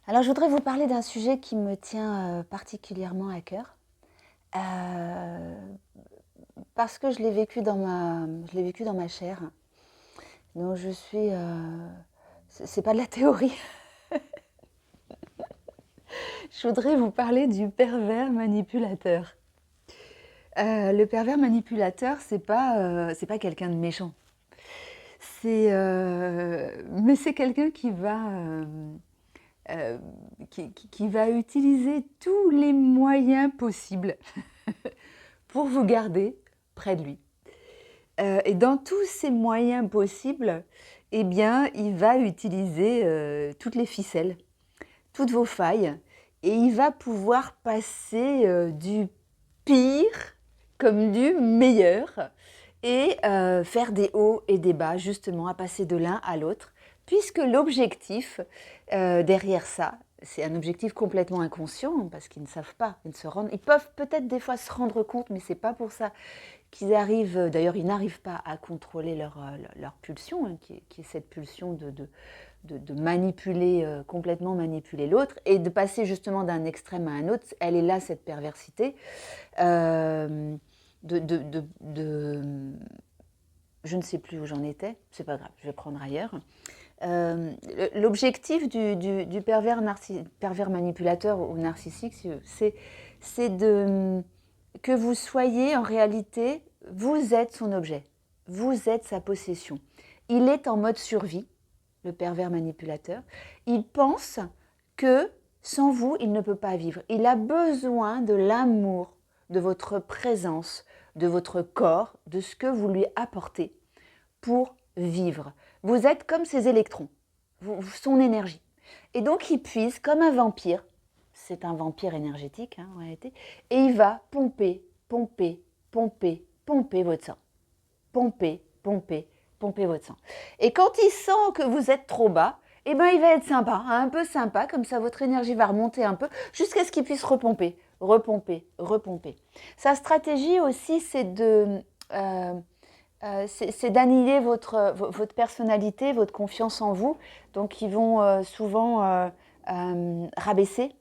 Alors, je voudrais vous parler d'un sujet qui me tient particulièrement à cœur, euh, parce que je l'ai vécu dans ma chair. Donc, c'est pas de la théorie. Je voudrais vous parler du pervers manipulateur. Le pervers manipulateur, c'est pas quelqu'un de méchant. Mais c'est quelqu'un euh, qui va utiliser tous les moyens possibles pour vous garder près de lui. Et dans tous ces moyens possibles, eh bien, il va utiliser toutes les ficelles, toutes vos failles, et il va pouvoir passer du pire comme du meilleur, et faire des hauts et des bas, justement, à passer de l'un à l'autre, puisque l'objectif derrière ça, c'est un objectif complètement inconscient, parce qu'ils ne savent pas, ils peuvent peut-être des fois se rendre compte, mais c'est pas pour ça qu'ils arrivent, d'ailleurs ils n'arrivent pas à contrôler leur pulsion, hein, qui est cette pulsion de manipuler, complètement manipuler l'autre, et de passer justement d'un extrême à un autre. Elle est là, cette perversité. Euh, je ne sais plus où j'en étais, c'est pas grave, je vais prendre ailleurs. L'objectif du pervers manipulateur ou narcissique, c'est que vous soyez en réalité, vous êtes son objet, vous êtes sa possession. Il est en mode survie, le pervers manipulateur. Il pense que sans vous, il ne peut pas vivre. Il a besoin de l'amour, de votre présence, de votre corps, de ce que vous lui apportez pour vivre. Vous êtes comme ces électrons, son énergie. Et donc il puise comme un vampire, c'est un vampire énergétique hein, en réalité, et il va pomper, pomper, pomper, pomper votre sang. Pomper, pomper, pomper votre sang. Et quand il sent que vous êtes trop bas, eh ben il va être sympa, hein, un peu sympa, comme ça votre énergie va remonter un peu, jusqu'à ce qu'il puisse repomper, repomper, repomper. Sa stratégie aussi, c'est d'annihiler votre personnalité, votre confiance en vous. Donc ils vont souvent rabaisser,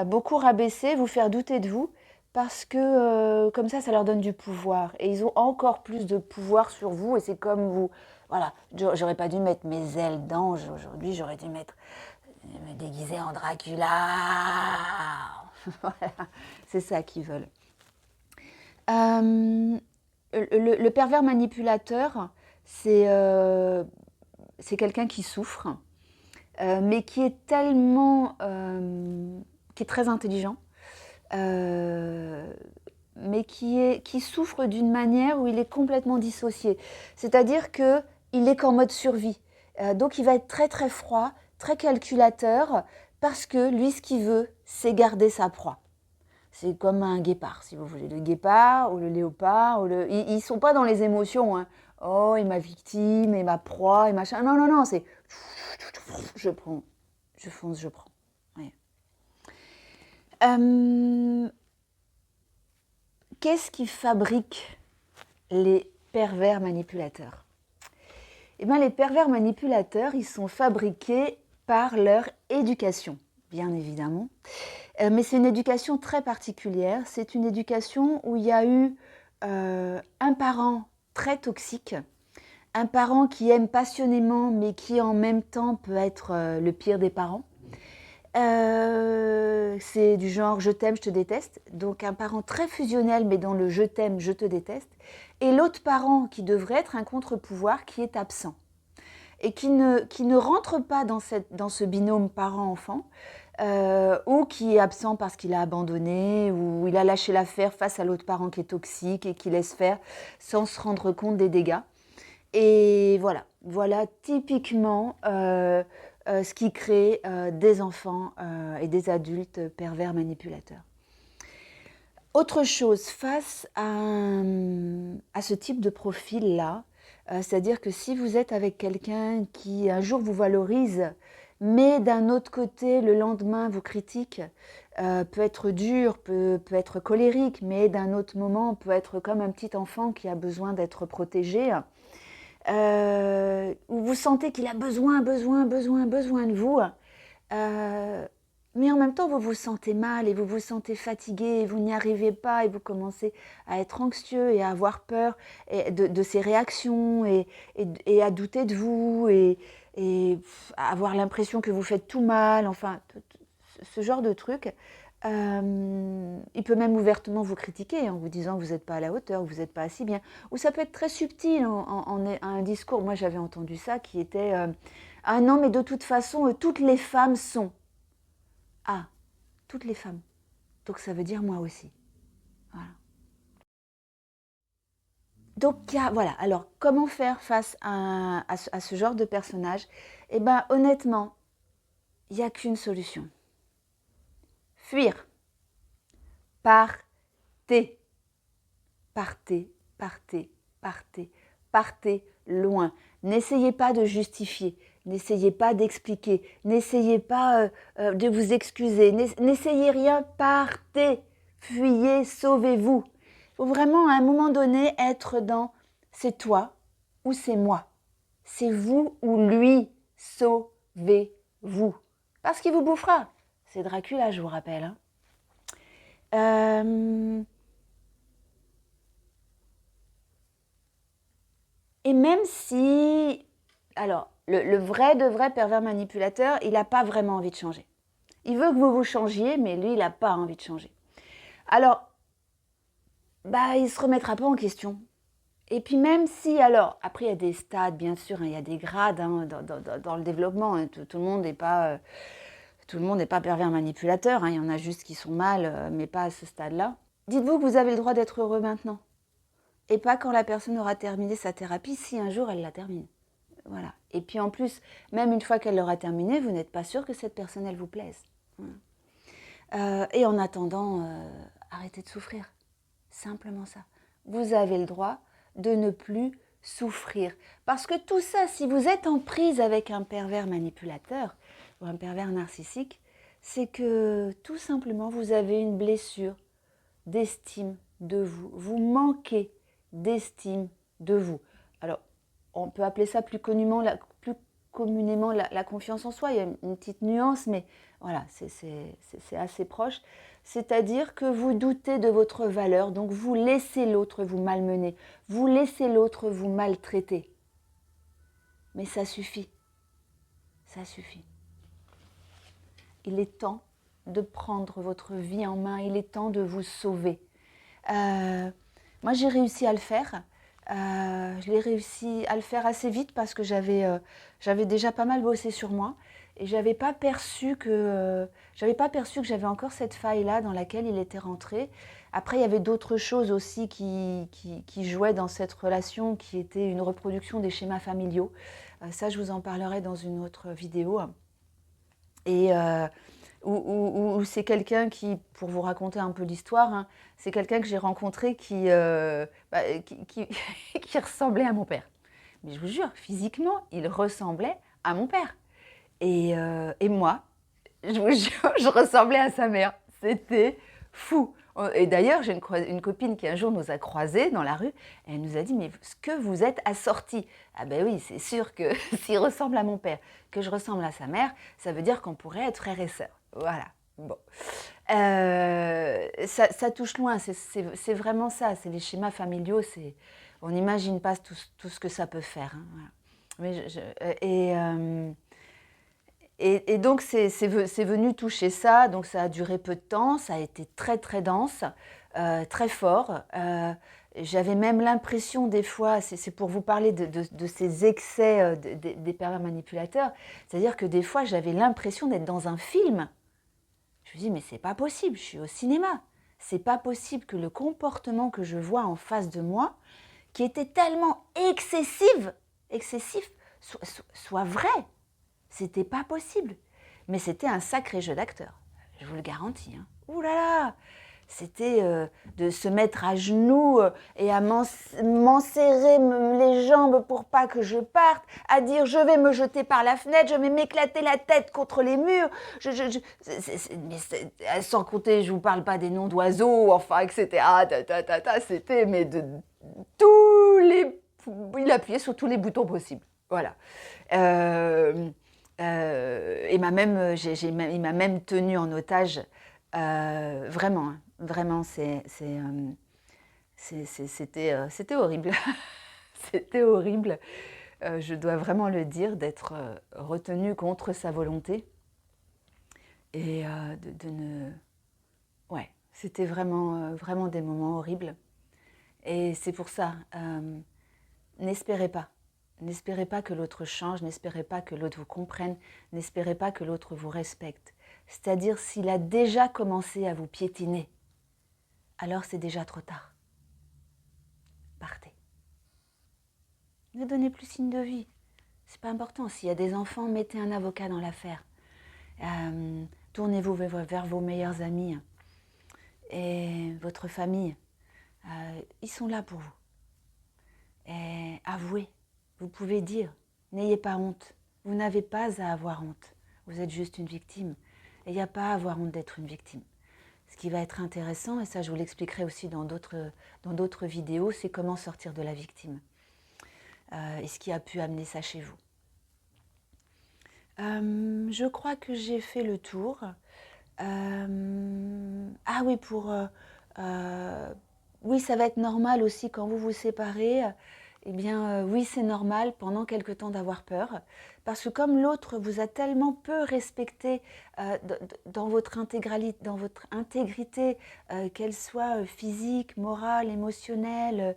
beaucoup rabaisser, vous faire douter de vous, parce que comme ça leur donne du pouvoir. Et ils ont encore plus de pouvoir sur vous, et c'est comme vous... Voilà, j'aurais pas dû mettre mes ailes d'ange aujourd'hui, j'aurais dû me déguiser en Dracula. Voilà, c'est ça qu'ils veulent. Euh, le pervers manipulateur, c'est quelqu'un qui souffre, mais qui est très intelligent, euh, mais qui souffre d'une manière où il est complètement dissocié. C'est-à-dire qu'il est qu'en mode survie. Donc il va être très très froid, très calculateur, parce que lui, ce qu'il veut, c'est garder sa proie. C'est comme un guépard, si vous voulez. Le guépard ou le léopard. Ils ne sont pas dans les émotions. Hein. Oh, et ma victime, et ma proie, et machin. Non, non, non, c'est... Je prends, je fonce, je prends. Ouais. Euh, Qu'est-ce qui fabrique les pervers manipulateurs? Eh bien, les pervers manipulateurs, ils sont fabriqués par leur éducation, bien évidemment. Mais c'est une éducation très particulière. C'est une éducation où il y a eu un parent très toxique, un parent qui aime passionnément, mais qui en même temps peut être le pire des parents. C'est du genre je t'aime, je te déteste. Donc un parent très fusionnel, mais dans le je t'aime, je te déteste. Et l'autre parent qui devrait être un contre-pouvoir qui est absent et qui ne rentre pas dans ce binôme parent-enfant, ou qui est absent parce qu'il a abandonné, ou il a lâché l'affaire face à l'autre parent qui est toxique et qui laisse faire sans se rendre compte des dégâts. Et voilà typiquement ce qui crée des enfants et des adultes pervers manipulateurs. Autre chose, face à ce type de profil-là, c'est-à-dire que si vous êtes avec quelqu'un qui un jour vous valorise, mais d'un autre côté, le lendemain vous critique, peut être dur, peut être colérique, mais d'un autre moment peut être comme un petit enfant qui a besoin d'être protégé, où vous sentez qu'il a besoin de vous, mais en même temps, vous vous sentez mal et vous vous sentez fatigué et vous n'y arrivez pas et vous commencez à être anxieux et à avoir peur de ces réactions et à douter de vous et à avoir l'impression que vous faites tout mal, enfin, ce genre de truc. Il peut même ouvertement vous critiquer en vous disant que vous n'êtes pas à la hauteur, que vous n'êtes pas assez bien. Ou ça peut être très subtil en un discours. Moi, j'avais entendu ça qui était ah non, mais de toute façon, toutes les femmes sont. Ah, toutes les femmes. Donc ça veut dire moi aussi. Voilà. Donc voilà. Alors comment faire face à ce genre de personnage? Eh bien, honnêtement, il n'y a qu'une solution. Fuir. Partez. Partez, partez, partez, partez loin. N'essayez pas de justifier, n'essayez pas d'expliquer, n'essayez pas de vous excuser, n'essayez rien, partez, fuyez, sauvez-vous. Il faut vraiment à un moment donné être dans c'est toi ou c'est moi, c'est vous ou lui, sauvez-vous. Parce qu'il vous bouffera. C'est Dracula, je vous rappelle. Hein. Et même si, alors, le vrai de vrai pervers manipulateur, il n'a pas vraiment envie de changer. Il veut que vous vous changiez, mais lui, il n'a pas envie de changer. Alors, bah, il ne se remettra pas en question. Et puis même si, alors, après, il y a des stades, bien sûr, hein, il y a des grades hein, dans le développement. Hein, tout le monde n'est pas, pervers manipulateur. Hein, il y en a juste qui sont mal, mais pas à ce stade-là. Dites-vous que vous avez le droit d'être heureux maintenant. Et pas quand la personne aura terminé sa thérapie, si un jour elle la termine. Voilà. Et puis en plus, même une fois qu'elle l'aura terminée, vous n'êtes pas sûr que cette personne, elle vous plaise. Et en attendant, arrêtez de souffrir. Simplement ça. Vous avez le droit de ne plus souffrir. Parce que tout ça, si vous êtes en prise avec un pervers manipulateur ou un pervers narcissique, c'est que tout simplement, vous avez une blessure d'estime de vous. Vous manquez d'estime de vous. Alors, on peut appeler ça plus communément la confiance en soi. Il y a une petite nuance, mais voilà, c'est assez proche. C'est-à-dire que vous doutez de votre valeur, donc vous laissez l'autre vous malmener, vous laissez l'autre vous maltraiter. Mais ça suffit. Ça suffit. Il est temps de prendre votre vie en main, il est temps de vous sauver. Moi, j'ai réussi à le faire. Je l'ai réussi à le faire assez vite parce que j'avais déjà pas mal bossé sur moi et j'avais pas perçu que j'avais encore cette faille-là dans laquelle il était rentré. Après, il y avait d'autres choses aussi qui jouaient dans cette relation, qui était une reproduction des schémas familiaux. Ça, je vous en parlerai dans une autre vidéo. Et où c'est quelqu'un qui, pour vous raconter un peu l'histoire, hein, c'est quelqu'un que j'ai rencontré qui ressemblait à mon père. Mais je vous jure, physiquement, il ressemblait à mon père. Et moi, je vous jure, je ressemblais à sa mère. C'était fou. Et d'ailleurs, j'ai une copine qui un jour nous a croisés dans la rue, et elle nous a dit « Mais ce que vous êtes assortis !» Ah ben oui, c'est sûr que s'il ressemble à mon père, que je ressemble à sa mère, ça veut dire qu'on pourrait être frères et sœurs. Voilà, bon. Ça touche loin, c'est vraiment ça, c'est les schémas familiaux, on n'imagine pas tout ce que ça peut faire. Hein, voilà. Mais et donc, c'est venu toucher ça, donc ça a duré peu de temps, ça a été très très dense, très fort. J'avais même l'impression des fois, c'est pour vous parler de ces excès des pervers manipulateurs, c'est-à-dire que des fois j'avais l'impression d'être dans un film. Je me dis mais c'est pas possible, je suis au cinéma. C'est pas possible que le comportement que je vois en face de moi, qui était tellement excessif, soit vrai. C'était pas possible. Mais c'était un sacré jeu d'acteur. Je vous le garantis. Hein. Ouh là là! C'était de se mettre à genoux et à m'enserrer les jambes pour pas que je parte, à dire je vais me jeter par la fenêtre, je vais m'éclater la tête contre les murs, mais sans compter, je vous parle pas des noms d'oiseaux, enfin, etc. C'était, mais de tous les... Il appuyait sur tous les boutons possibles. Voilà. Il m'a même tenue en otage. Vraiment, hein, vraiment, c'était horrible. C'était horrible, je dois vraiment le dire, d'être retenue contre sa volonté. Et de ne... Ouais, c'était vraiment, vraiment des moments horribles. Et c'est pour ça, n'espérez pas. N'espérez pas que l'autre change, n'espérez pas que l'autre vous comprenne, n'espérez pas que l'autre vous respecte. C'est-à-dire, s'il a déjà commencé à vous piétiner, alors c'est déjà trop tard. Partez. Ne donnez plus signe de vie. C'est pas important. S'il y a des enfants, mettez un avocat dans l'affaire. Tournez-vous vers vos meilleurs amis et votre famille. Ils sont là pour vous. Et avouez. Vous pouvez dire. N'ayez pas honte. Vous n'avez pas à avoir honte. Vous êtes juste une victime. Et il n'y a pas à avoir honte d'être une victime. Ce qui va être intéressant, et ça je vous l'expliquerai aussi dans d'autres vidéos, c'est comment sortir de la victime. Et ce qui a pu amener ça chez vous. Je crois que j'ai fait le tour. Ah oui, oui, ça va être normal aussi quand vous vous séparez. Eh bien, oui, c'est normal pendant quelque temps d'avoir peur. Parce que comme l'autre vous a tellement peu respecté dans votre intégrité, qu'elle soit physique, morale, émotionnelle,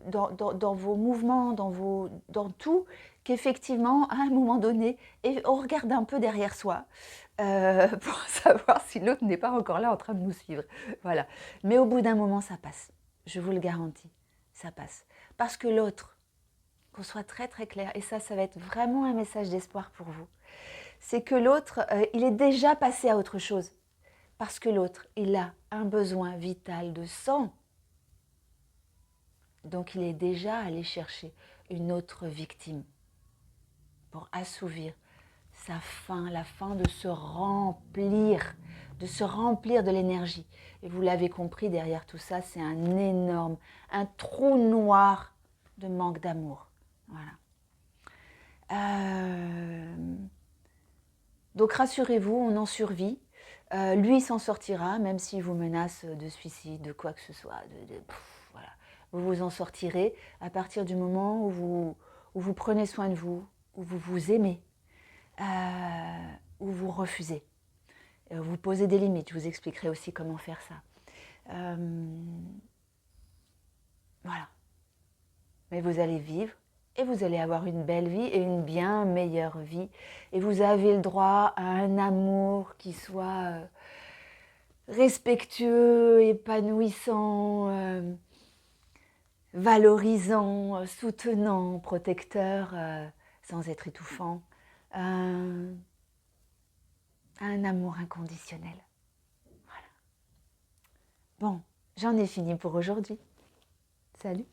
dans vos mouvements, dans tout, qu'effectivement, à un moment donné, et on regarde un peu derrière soi pour savoir si l'autre n'est pas encore là en train de nous suivre. Voilà. Mais au bout d'un moment, ça passe. Je vous le garantis, ça passe. Parce que l'autre, qu'on soit très très clair, et ça va être vraiment un message d'espoir pour vous, c'est que l'autre, il est déjà passé à autre chose. Parce que l'autre, il a un besoin vital de sang. Donc il est déjà allé chercher une autre victime pour assouvir sa faim, la faim de se remplir de l'énergie. Et vous l'avez compris, derrière tout ça, c'est un trou noir de manque d'amour. Voilà. Donc rassurez-vous, on en survit. Lui s'en sortira, même s'il vous menace de suicide, de quoi que ce soit. Voilà. Vous vous en sortirez à partir du moment où vous prenez soin de vous, où vous vous aimez, où vous refusez. Vous posez des limites, je vous expliquerai aussi comment faire ça. Voilà. Mais vous allez vivre et vous allez avoir une belle vie et une bien meilleure vie. Et vous avez le droit à un amour qui soit respectueux, épanouissant, valorisant, soutenant, protecteur, sans être étouffant. Un amour inconditionnel. Voilà. Bon, j'en ai fini pour aujourd'hui. Salut!